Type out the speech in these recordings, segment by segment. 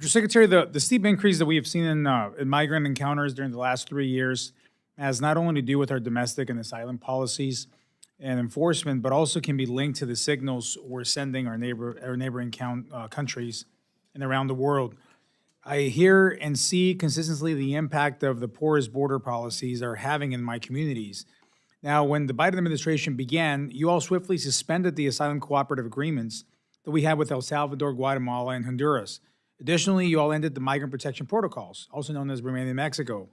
Mr. Secretary, the steep increase that we have seen in migrant encounters during the last 3 years has not only to do with our domestic and asylum policies and enforcement, but also can be linked to the signals we're sending our neighboring countries and around the world. I hear and see consistently the impact of the porous border policies are having in my communities. Now, when the Biden administration began, you all swiftly suspended the asylum cooperative agreements that we had with El Salvador, Guatemala, and Honduras. Additionally, you all ended the migrant protection protocols, also known as Remain in Mexico,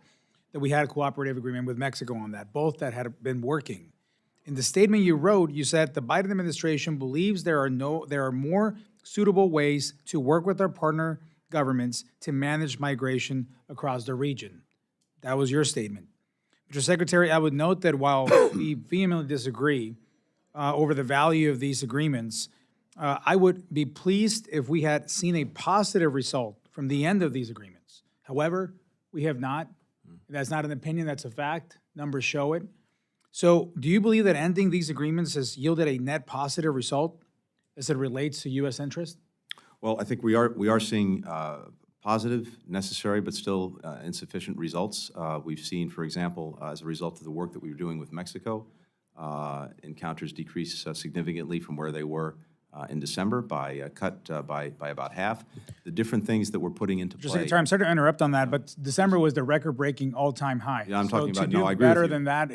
that we had a cooperative agreement with Mexico on that, both that had been working. In the statement you wrote, you said the Biden administration believes there are more suitable ways to work with our partner governments to manage migration across the region. That was your statement. Mr. Secretary, I would note that while we vehemently disagree over the value of these agreements, I would be pleased if we had seen a positive result from the end of these agreements. However, we have not. That's not an opinion, that's a fact. Numbers show it. So do you believe that ending these agreements has yielded a net positive result as it relates to U.S. interest? Well, I think we are seeing positive, necessary, but still insufficient results. We've seen, for example, as a result of the work that we were doing with Mexico, encounters decrease significantly from where they were in December by by about half. The different things that we're putting into play. Secretary, I'm sorry to interrupt on that, but December was the record-breaking all-time high. Yeah, I'm talking about. No, I agree with better you. than that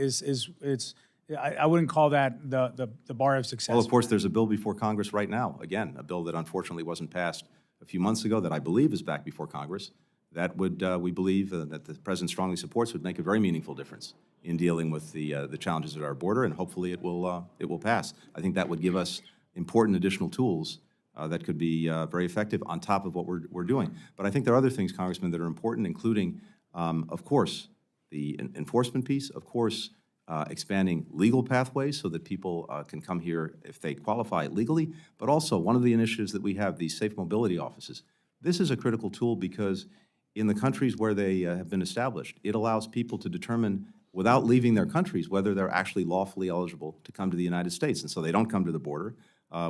I wouldn't call that the bar of success. Well, of course, there's a bill before Congress right now. Again, a bill that unfortunately wasn't passed a few months ago that I believe is back before Congress. That would, we believe, that the President strongly supports, would make a very meaningful difference in dealing with the challenges at our border, and hopefully it will pass. I think that would give us important additional tools that could be very effective on top of what we're doing. But I think there are other things, Congressman, that are important, including, of course, the enforcement piece, of course, expanding legal pathways so that people can come here if they qualify legally, but also one of the initiatives that we have, these safe mobility offices. This is a critical tool because in the countries where they have been established, it allows people to determine without leaving their countries whether they're actually lawfully eligible to come to the United States, and so they don't come to the border.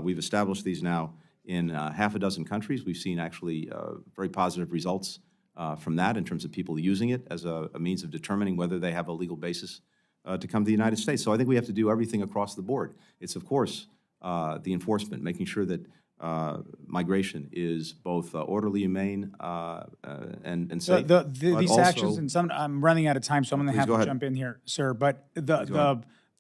We've established these now in half a dozen countries. We've seen actually very positive results from that in terms of people using it as a means of determining whether they have a legal basis to come to the United States. So I think we have to do everything across the board. It's, of course, the enforcement, making sure that migration is both orderly, humane, and safe. These actions, and I'm running out of time, so I'm going to have to jump in here, sir. But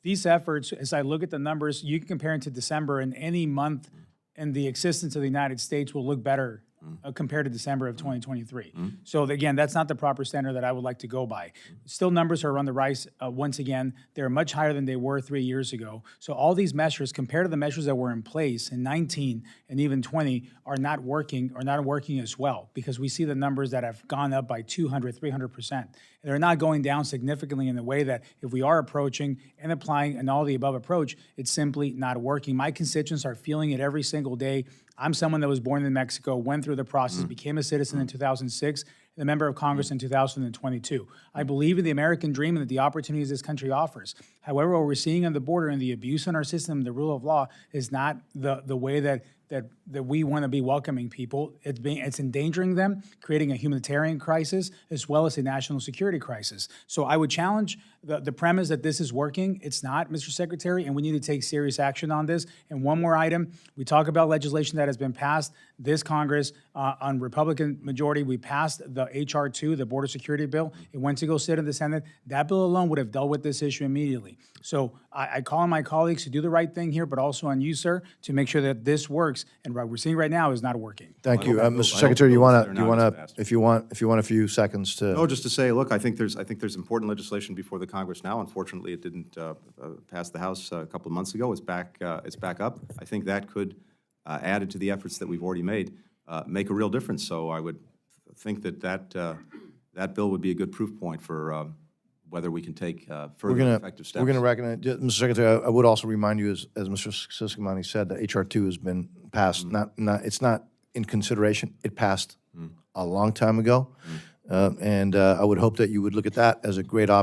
these efforts, as I look at the numbers, you can compare it to December, and any month in the existence of the United States will look better compared to December of 2023. So again, that's not the proper standard that I would like to go by. Still, numbers are on the rise once again. They're much higher than they were 3 years ago. So all these measures, compared to the measures that were in place in 19 and even 20, are not working as well, because we see the numbers that have gone up by 200, 300%. They're not going down significantly in the way that if we are approaching and applying an all-the-above approach, it's simply not working. My constituents are feeling it every single day. I'm someone that was born in Mexico, went through the process, became a citizen in 2006, and a member of Congress in 2022. I believe in the American dream and the opportunities this country offers. However, what we're seeing on the border and the abuse in our system, the rule of law, is not the way that we want to be welcoming people. It's endangering them, creating a humanitarian crisis as well as a national security crisis. So I would challenge the premise that this is working. It's not, Mr. Secretary, and we need to take serious action on this. And one more item, we talk about legislation that has been passed. This Congress, on Republican majority, we passed the H.R. 2, the border security bill. It went to go sit in the Senate. That bill alone would have dealt with this issue immediately. So I call on my colleagues to do the right thing here, but also on you, sir, to make sure that this works. And what we're seeing right now is not working. Thank you, Mr. Secretary. If you want a few seconds to. No, just to say, look, I think there's important legislation before the Congress now. Unfortunately, it didn't pass the House a couple of months ago. It's back up. I think that could, added to the efforts that we've already made, make a real difference. So I would think that bill would be a good proof point for whether we can take further effective steps. We're going to recognize, Mr. Secretary, I would also remind you, as Mr. Ciscomani said, that H.R. 2 has been passed. It's not in consideration. It passed a long time ago. And I would hope that you would look at that as a great option.